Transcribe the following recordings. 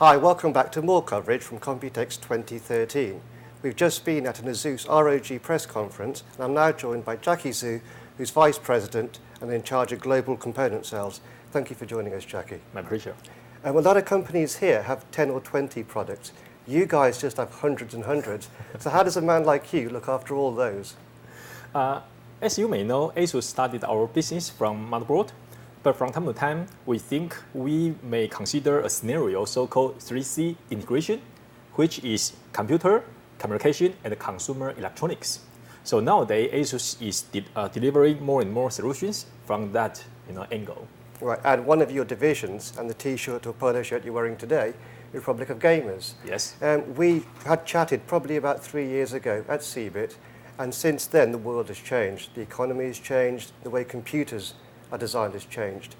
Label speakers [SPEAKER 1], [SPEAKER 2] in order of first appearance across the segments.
[SPEAKER 1] Hi, welcome back to more coverage from Computex 2013. We've just been at an Asus RoG press conference, and I'm now joined by Jackie Hsu, who's Vice President and in charge of Global Component Sales. Thank you for joining us, Jackie.
[SPEAKER 2] My pleasure.
[SPEAKER 1] A lot of companies here have 10 or 20 products. You guys just have hundreds and hundreds. So how does a man like you look after all those?
[SPEAKER 2] As you may know, Asus started our business from motherboard, but from time to time, we think we may consider a scenario so-called 3C integration, which is computer, communication, and consumer electronics. So nowadays, Asus is delivering more and more solutions from that angle.
[SPEAKER 1] Right, and one of your divisions, and the T-shirt or polo shirt you're wearing today, Republic of Gamers.
[SPEAKER 2] Yes.
[SPEAKER 1] We had chatted probably about 3 years ago at CeBIT, and since then the world has changed. The economy has changed, the way computers are designed has changed.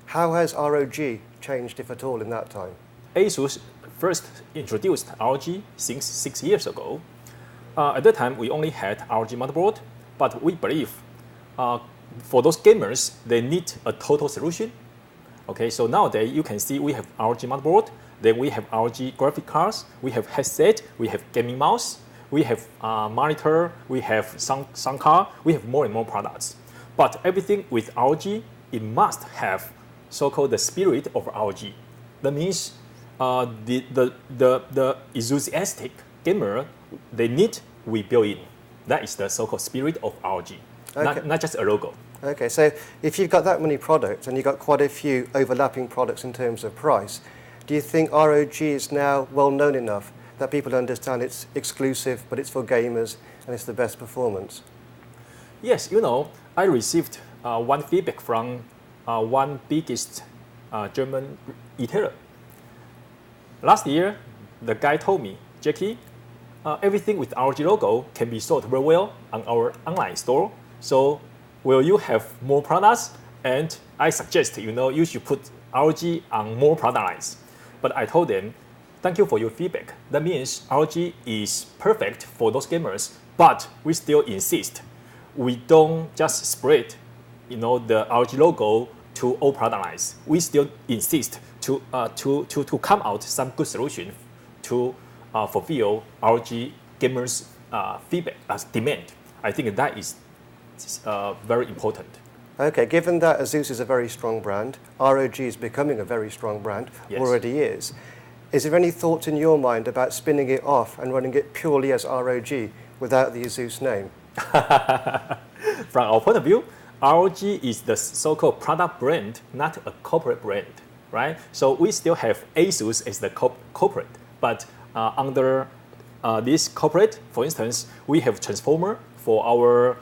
[SPEAKER 1] How has RoG changed, if at all, in that time?
[SPEAKER 2] Asus first introduced RoG since 6 years ago. At that time, we only had RoG motherboard, but we believe for those gamers, they need a total solution. Okay, so nowadays you can see we have RoG motherboard, then we have RoG graphic cards, we have headset, we have gaming mouse, we have monitor, we have sound card, we have more and more products. But everything with RoG, it must have so-called the spirit of RoG. That means the enthusiastic gamer, they need we build in. That is the so-called spirit of RoG, okay. not just a logo.
[SPEAKER 1] Okay, so if you've got that many products and you've got quite a few overlapping products in terms of price, do you think RoG is now well known enough that people understand it's exclusive, but it's for gamers and it's the best performance?
[SPEAKER 2] Yes, I received one feedback from one biggest German retailer. Last year, the guy told me, Jackie, everything with RoG logo can be sold very well on our online store. So will you have more products? And I suggest, you should put RoG on more product lines. But I told them, thank you for your feedback. That means RoG is perfect for those gamers, but we still insist we don't just spread, the RoG logo to all product lines. We still insist to come out some good solution to fulfill RoG gamers' feedback as demand. I think that is very important.
[SPEAKER 1] Okay, given that Asus is a very strong brand, RoG is becoming a very strong brand,
[SPEAKER 2] yes.
[SPEAKER 1] Already is. Is there any thoughts in your mind about spinning it off and running it purely as RoG without the Asus name?
[SPEAKER 2] From our point of view, RoG is the so-called product brand, not a corporate brand, right? So we still have Asus as the corporate, but under this corporate, for instance, we have transformer for our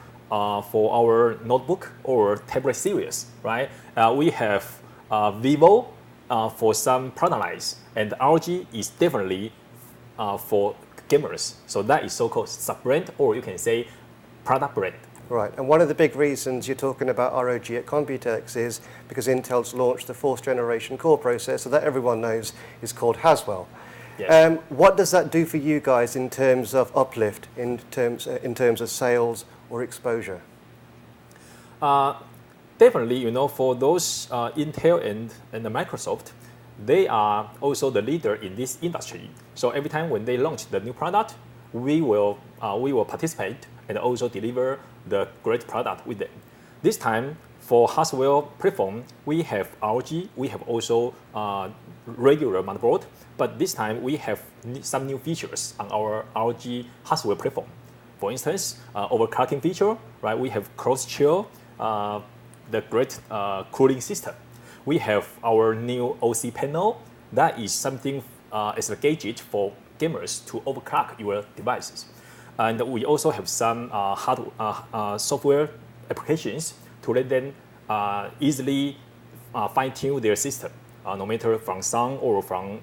[SPEAKER 2] notebook or tablet series, right? We have Vivo for some product lines, and RoG is definitely for gamers. So that is so-called sub-brand, or you can say product brand.
[SPEAKER 1] Right, and one of the big reasons you're talking about RoG at Computex is because Intel's launched the 4th generation core processor that everyone knows is called Haswell.
[SPEAKER 2] Yes.
[SPEAKER 1] What does that do for you guys in terms of uplift, in terms of sales or exposure?
[SPEAKER 2] Definitely, for those Intel and the Microsoft, they are also the leader in this industry. So every time when they launch the new product, we will participate and also deliver the great product with them. This time, for Haswell platform, we have RoG, we have also regular motherboard, but this time we have some new features on our RoG Haswell platform. For instance, overclocking feature, right? We have cross-chill, the great cooling system. We have our new OC panel. That is something as a gadget for gamers to overclock your devices. And we also have some software applications to let them easily fine-tune their system, no matter from sound or from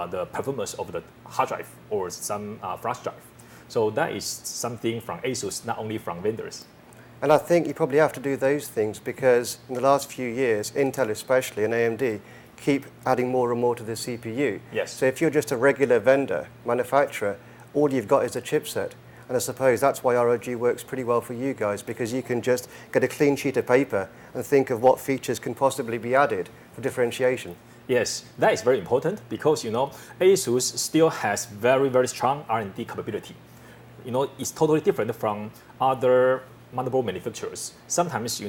[SPEAKER 2] the performance of the hard drive or some flash drive. So that is something from Asus, not only from vendors.
[SPEAKER 1] And I think you probably have to do those things because in the last few years, Intel especially and AMD keep adding more and more to the CPU.
[SPEAKER 2] Yes.
[SPEAKER 1] So if you're just a regular vendor, manufacturer, all you've got is a chipset. And I suppose that's why RoG works pretty well for you guys, because you can just get a clean sheet of paper and think of what features can possibly be added for differentiation.
[SPEAKER 2] Yes, that is very important because Asus still has very very strong R&D capability. It's totally different from other motherboard manufacturers. Sometimes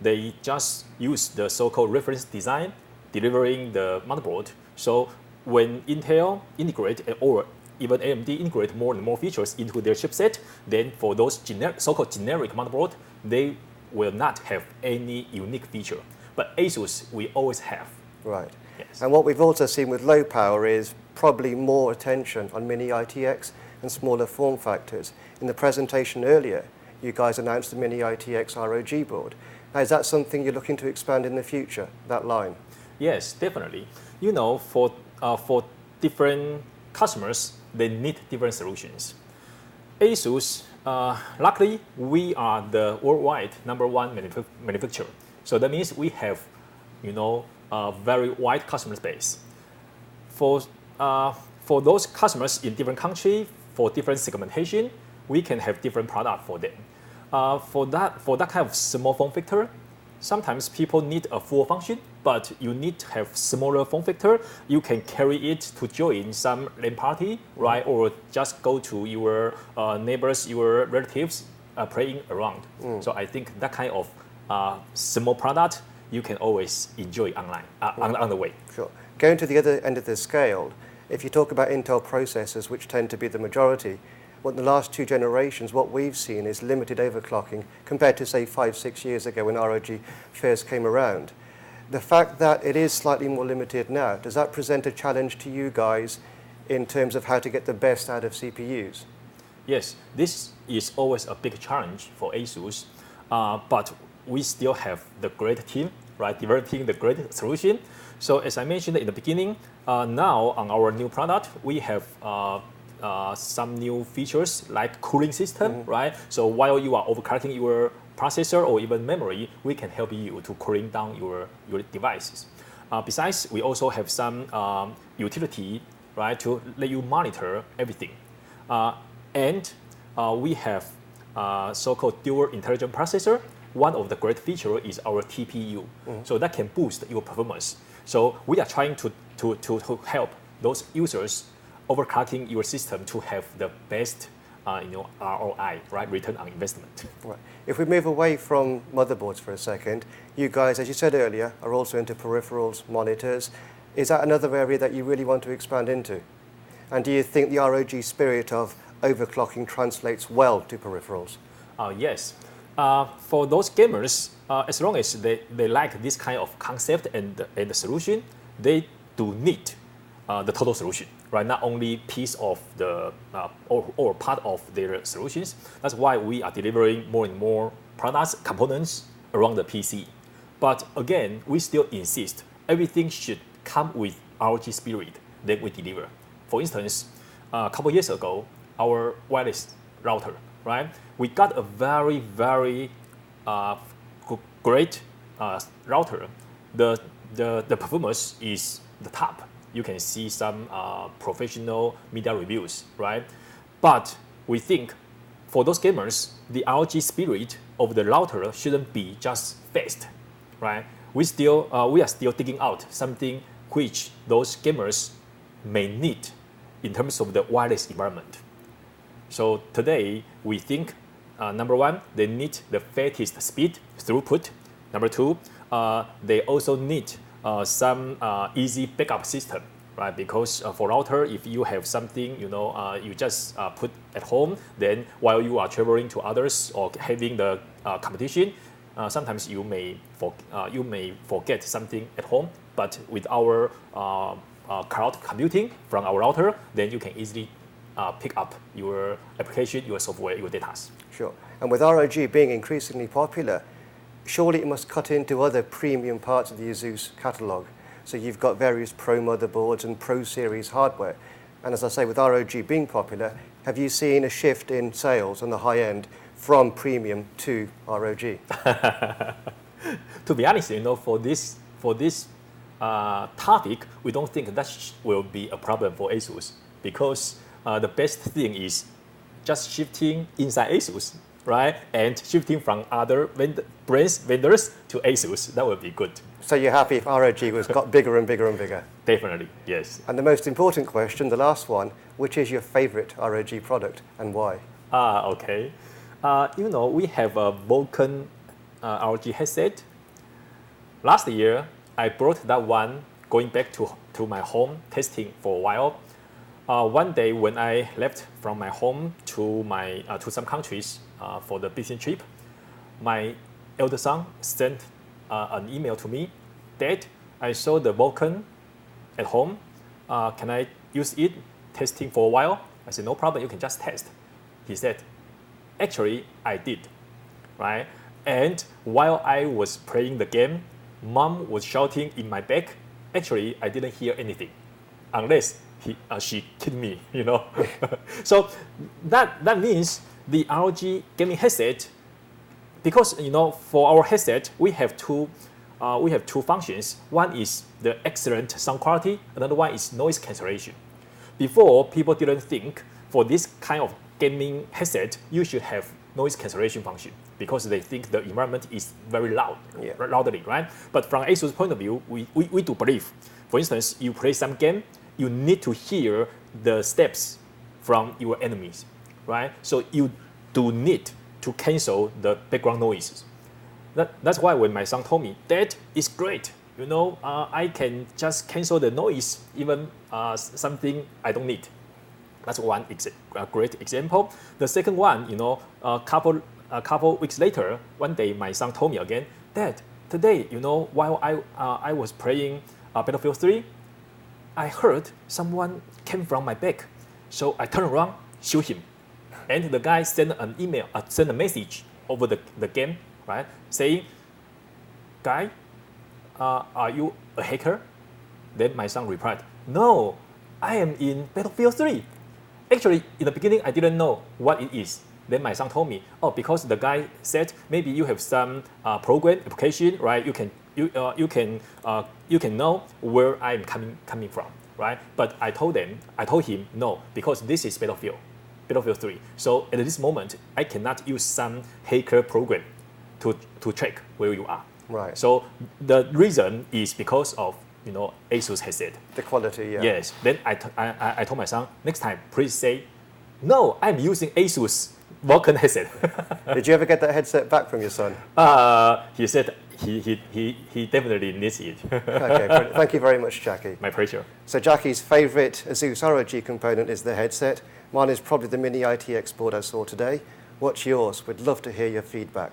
[SPEAKER 2] they just use the so-called reference design delivering the motherboard. So when Intel integrate or even AMD integrate more and more features into their chipset, then for those so-called generic motherboard, they will not have any unique feature. But Asus, we always have.
[SPEAKER 1] Right.
[SPEAKER 2] Yes.
[SPEAKER 1] And what we've also seen with low power is probably more attention on mini ITX and smaller form factors. In the presentation earlier, you guys announced the mini ITX RoG board. Now, is that something you're looking to expand in the future, that line?
[SPEAKER 2] Yes, definitely. For different customers, they need different solutions. Asus, luckily, we are the worldwide #1 manufacturer. So that means we have, a very wide customer base. For those customers in different countries, for different segmentation, we can have different product for them. For that kind of small form factor, sometimes people need a full function, but you need to have smaller form factor. You can carry it to join some LAN party, right? Or just go to your neighbors, your relatives playing around. So I think that kind of small product you can always enjoy online on the way.
[SPEAKER 1] Sure. Going to the other end of the scale, if you talk about Intel processors, which tend to be the majority, in the last 2 generations, what we've seen is limited overclocking compared to, say, 5-6 years ago when RoG first came around. The fact that it is slightly more limited now, does that present a challenge to you guys in terms of how to get the best out of CPUs?
[SPEAKER 2] Yes, this is always a big challenge for Asus, but we still have the great team, right, developing the great solution. So as I mentioned in the beginning, now on our new product, we have some new features like cooling system, right? So while you are overclocking your processor or even memory, we can help you to cooling down your devices. Besides, we also have some utility, right, to let you monitor everything. And we have so-called dual intelligent processor. One of the great features is our TPU. So that can boost your performance. So we are trying to help those users overclocking your system to have the best ROI, right, return on investment.
[SPEAKER 1] Right. If we move away from motherboards for a second, you guys, as you said earlier, are also into peripherals, monitors. Is that another area that you really want to expand into? And do you think the RoG spirit of overclocking translates well to peripherals?
[SPEAKER 2] Yes. For those gamers, as long as they like this kind of concept and the solution, they do need the total solution, right? Not only piece of the or part of their solutions. That's why we are delivering more and more products, components around the PC. But again, we still insist everything should come with RoG spirit that we deliver. For instance, a couple years ago, our wireless router, right? We got a very, very great router. The performance is the top. You can see some professional media reviews, right? But we think for those gamers, the RoG spirit of the router shouldn't be just fast, right? We are still digging out something which those gamers may need in terms of the wireless environment. So today, we think, number one, they need the fastest speed, throughput. Number two, they also need some easy backup system, right? Because for router, if you have something, you just put at home, then while you are traveling to others or having the competition, sometimes you may forget something at home. But with our cloud computing from our router, then you can easily pick up your application, your software, your data.
[SPEAKER 1] Sure. And with RoG being increasingly popular, surely it must cut into other premium parts of the Asus catalog. So you've got various Pro motherboards and Pro series hardware. And as I say, with RoG being popular, have you seen a shift in sales on the high end from premium to RoG?
[SPEAKER 2] To be honest, for this topic, we don't think that will be a problem for Asus, because the best thing is just shifting inside Asus, right? And shifting from other vendors to Asus. That would be good.
[SPEAKER 1] So you're happy if RoG got bigger and bigger and bigger?
[SPEAKER 2] Definitely, yes.
[SPEAKER 1] And the most important question, the last one, which is your favorite RoG product and why?
[SPEAKER 2] Okay. We have a Vulcan RoG headset. Last year, I brought that one going back to my home, testing for a while. One day when I left from my home to some countries for the business trip, my elder son sent an email to me. Dad, I saw the Vulcan at home. Can I use it testing for a while? I said, no problem, you can just test. He said, actually, I did, right? And while I was playing the game, Mom was shouting in my back. Actually, I didn't hear anything, unless she kicked me, So that means the RoG gaming headset, because for our headset we have two functions. One is the excellent sound quality, another one is noise cancellation. Before, people didn't think for this kind of gaming headset you should have noise cancellation function because they think the environment is very loudly, right? But from Asus point of view, we do believe, for instance, you play some game, you need to hear the steps from your enemies, right? So you do need to cancel the background noises. That's why when my son told me, Dad, it's great. I can just cancel the noise, even something I don't need. That's one great example. The second one, a couple weeks later, one day my son told me again, Dad, today, while I was playing Battlefield 3, I heard someone came from my back. So I turned around, shoot him. And the guy sent a message over the game, right? Saying, Guy, are you a hacker? Then my son replied, no, I am in Battlefield 3. Actually, in the beginning, I didn't know what it is. Then my son told me, because the guy said maybe you have some program application, right? You can know where I'm coming from, right? But I told him no, because this is Battlefield 3. So at this moment, I cannot use some hacker program to check where you are.
[SPEAKER 1] Right.
[SPEAKER 2] So the reason is because of Asus headset.
[SPEAKER 1] The quality, yeah.
[SPEAKER 2] Yes. Then I told my son, next time please say, no, I'm using Asus Vulcan headset.
[SPEAKER 1] Did you ever get that headset back from your son?
[SPEAKER 2] He said he definitely needs it.
[SPEAKER 1] Okay, thank you very much, Jackie.
[SPEAKER 2] My pleasure.
[SPEAKER 1] So Jackie's favourite Asus RoG component is the headset. Mine is probably the mini IT export I saw today. What's yours? We'd love to hear your feedback.